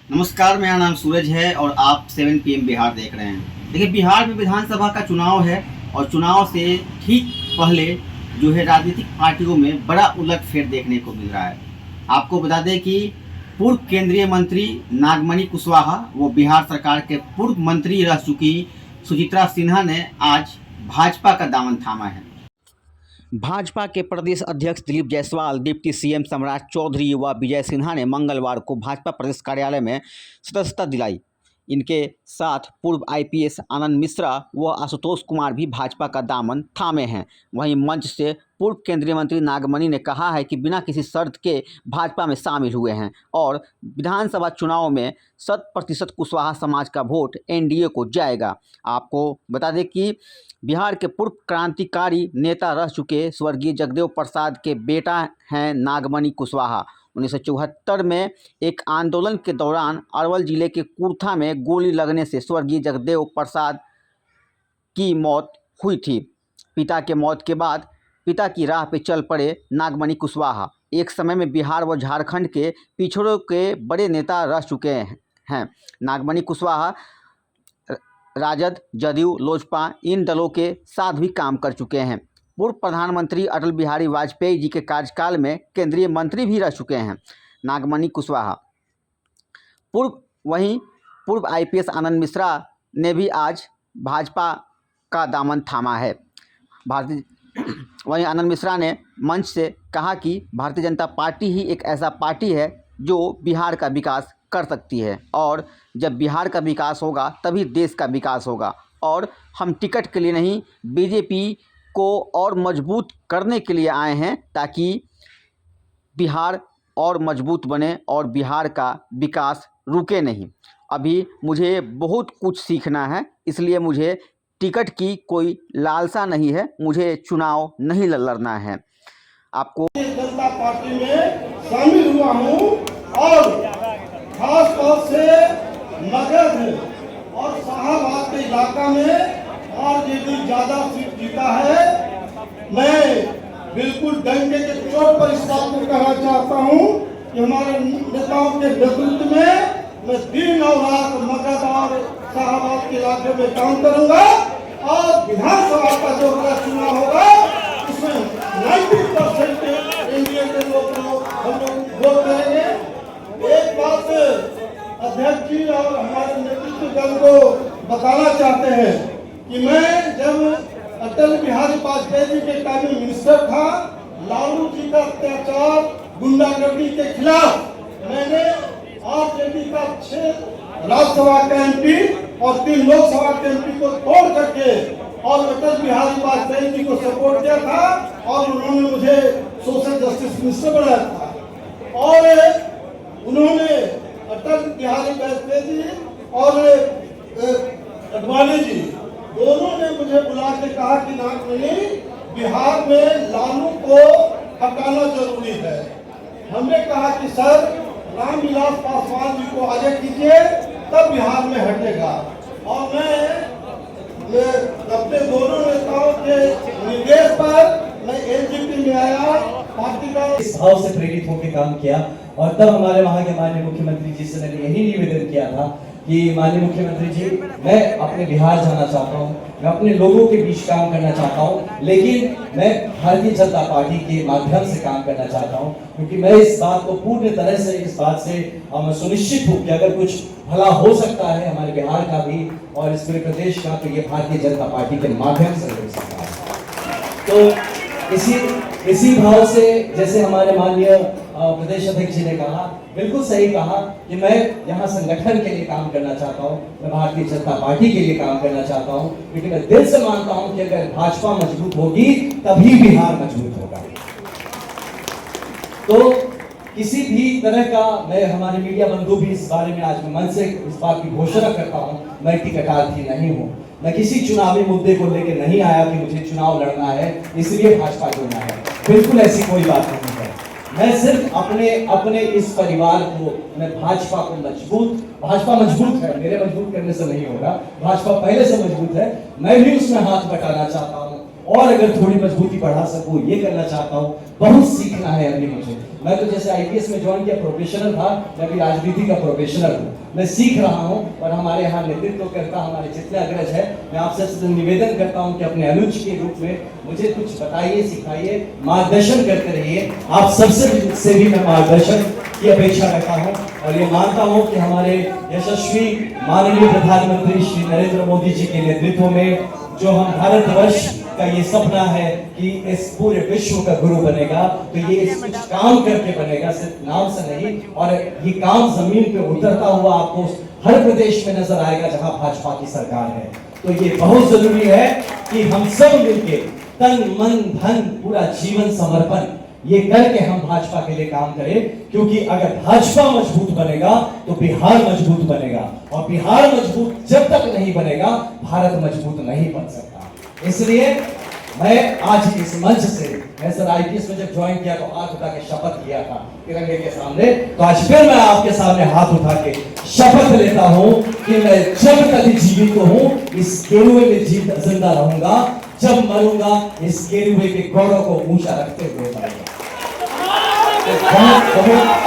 नमस्कार, मेरा नाम सूरज है और आप 7 PM बिहार देख रहे हैं। देखिए, बिहार में विधानसभा का चुनाव है और चुनाव से ठीक पहले जो है राजनीतिक पार्टियों में बड़ा उलटफेर देखने को मिल रहा है। आपको बता दें कि पूर्व केंद्रीय मंत्री नागमणि कुशवाहा, वो बिहार सरकार के पूर्व मंत्री रह चुकी सुचित्रा सिन्हा ने आज भाजपा का दामन थामा है। भाजपा के प्रदेश अध्यक्ष दिलीप जायसवाल, डिप्टी सीएम सम्राट चौधरी व विजय सिन्हा ने मंगलवार को भाजपा प्रदेश कार्यालय में सदस्यता दिलाई। इनके साथ पूर्व आईपीएस आनंद मिश्रा व आशुतोष कुमार भी भाजपा का दामन थामे हैं। वहीं मंच से पूर्व केंद्रीय मंत्री नागमणि ने कहा है कि बिना किसी शर्त के भाजपा में शामिल हुए हैं और विधानसभा चुनाव में 100% कुशवाहा समाज का वोट एनडीए को जाएगा। आपको बता दें कि बिहार के पूर्व क्रांतिकारी नेता रह चुके स्वर्गीय जगदेव प्रसाद के बेटा हैं नागमणि कुशवाहा। 1974 में एक आंदोलन के दौरान अरवल जिले के कुर्था में गोली लगने से स्वर्गीय जगदेव प्रसाद की मौत हुई थी। पिता के मौत के बाद पिता की राह पे चल पड़े नागमणि कुशवाहा। एक समय में बिहार व झारखंड के पिछड़ों के बड़े नेता रह चुके हैं। नागमणि कुशवाहा राजद, जदयू, लोजपा इन दलों के साथ भी काम कर चुके हैं। पूर्व प्रधानमंत्री अटल बिहारी वाजपेयी जी के कार्यकाल में केंद्रीय मंत्री भी रह चुके हैं नागमणि कुशवाहा। वहीं पूर्व आईपीएस आनंद मिश्रा ने भी आज भाजपा का दामन थामा है। वहीं आनंद मिश्रा ने मंच से कहा कि भारतीय जनता पार्टी ही एक ऐसा पार्टी है जो बिहार का विकास कर सकती है और जब बिहार का विकास होगा तभी देश का विकास होगा। और हम टिकट के लिए नहीं, बीजेपी को और मजबूत करने के लिए आए हैं ताकि बिहार और मजबूत बने और बिहार का विकास रुके नहीं। अभी मुझे बहुत कुछ सीखना है, इसलिए मुझे टिकट की कोई लालसा नहीं है, मुझे चुनाव नहीं लड़ना है। आपको जनता पार्टी में शामिल हुआ हूँ और खास तौर से मगध और शाहबाद के इलाका में और यदि ज्यादा सीट जीता है, मैं बिल्कुल डंके के चोट पर इस बात को कहना चाहता हूँ कि हमारे नेताओं के नेतृत्व में मैं दिन और रात मगध और शाहबाद के इलाके में काम करूंगा और विधानसभा का जो चुनाव होगा उसमें 90% एनडीए के लोग हम लोग वोट करेंगे। एक बात अध्यक्ष जी और हमारे नेतृत्व दल को बताना चाहते हैं कि मैं जब अटल बिहारी वाजपेयी जी के टाइम में मिनिस्टर था, लालू जी का अत्याचार गुंडागर्दी के खिलाफ मैंने आरजेडी का 6 राज्यसभा का एमपी और 3 लोकसभा के एमपी को तोड़ करके और अटल बिहारी वाजपेयी जी को सपोर्ट किया था और उन्होंने मुझे सोशल जस्टिस मिनिस्टर बनाया था। और उन्होंने अटल बिहारी वाजपेयी जी और अडवाणी जी दोनों ने मुझे बुला के कहा कि नागमणि, बिहार में लालू को हटाना जरूरी है। हमने कहा कि सर, रामविलास पासवान जी को आगे कीजिए तब बिहार में हटेगा। और मैं अपने दोनों नेताओं के निर्देश पर मैं एनजीपी में आया, पार्टी का इस भाव से प्रेरित होकर काम किया और तब हमारे वहां के माननीय मुख्यमंत्री जी से मैंने यही निवेदन किया था कि माननीय मुख्यमंत्री जी, मैं अपने बिहार जाना चाहता हूँ, मैं अपने लोगों के बीच काम करना चाहता हूँ, लेकिन मैं भारतीय जनता पार्टी के माध्यम से काम करना चाहता हूँ, क्योंकि मैं इस बात को पूर्ण तरह से इस बात से सुनिश्चित हूँ कि अगर कुछ भला हो सकता है हमारे बिहार का भी और इस पूरे प्रदेश का, तो ये भारतीय जनता पार्टी के माध्यम से हो सकता है। तो इसी भाव से, जैसे हमारे माननीय प्रदेश अध्यक्ष जी ने कहा, बिल्कुल सही कहा कि मैं यहाँ संगठन के लिए काम करना चाहता हूँ, मैं भारतीय जनता पार्टी के लिए काम करना चाहता हूँ, क्योंकि मैं दिल से मानता हूँ कि अगर भाजपा मजबूत होगी तभी बिहार मजबूत होगा। तो किसी भी तरह का, मैं हमारे मीडिया बंधु भी इस बारे में आज मैं मन से इस बात की घोषणा करता हूँ, मैं टिकटार्थी नहीं हूँ। मैं किसी चुनावी मुद्दे को लेकर नहीं आया कि मुझे चुनाव लड़ना है इसलिए भाजपा जुड़ना है, बिल्कुल ऐसी कोई बात नहीं है। मैं सिर्फ अपने इस परिवार को, मैं भाजपा मजबूत है, मेरे मजबूत करने से नहीं होगा, भाजपा पहले से मजबूत है, मैं भी उसमें हाथ बटाना चाहता हूँ और अगर थोड़ी मजबूती बढ़ा सकूं ये करना चाहता हूँ। बहुत सीखना है अभी मुझे। मैं तो जैसे आईपीएस में ज्वाइन किया प्रोफेशनल था, मैं भी राजनीति का प्रोफेशनल हूँ। मैं सीख रहा हूँ और हमारे यहाँ नेतृत्व करता हमारे जितने अग्रज है, मैं आपसे निवेदन करता हूँ कि अपने अनुज के रूप में मुझे कुछ बताइए, सिखाइए, मार्गदर्शन करते रहिए। आप सबसे से भी मैं मार्गदर्शन की अपेक्षा रखता हूँ और ये मानता हूँ कि हमारे यशस्वी माननीय प्रधानमंत्री श्री नरेंद्र मोदी जी के नेतृत्व में जो हम भारतवर्ष का ये सपना है कि इस पूरे विश्व का गुरु बनेगा, तो ये इस कुछ काम करके बनेगा, सिर्फ नाम से नहीं। और ये काम जमीन पे उतरता हुआ आपको हर प्रदेश में नजर आएगा जहां भाजपा की सरकार है। तो ये बहुत जरूरी है कि हम सब मिलके तन मन धन पूरा जीवन समर्पण ये करके हम भाजपा के लिए काम करें, क्योंकि अगर भाजपा मजबूत बनेगा तो बिहार मजबूत बनेगा, और बिहार मजबूत जब तक नहीं बनेगा भारत मजबूत नहीं बन सकता। इसलिए मैं आज इस मंच से, मैं सर आईपीएस में जब ज्वाइन किया तो हाथ उठा के शपथ लिया था तिरंगे के सामने, तो आज फिर मैं आपके सामने हाथ उठा के शपथ लेता हूं कि मैं जब तक जीवित हूं इस गेरुए में जिंदा रहूंगा, जब मरूंगा इस गेरुए के गौरव को ऊंचा रखते हुए मरूंगा। बहुत बहुत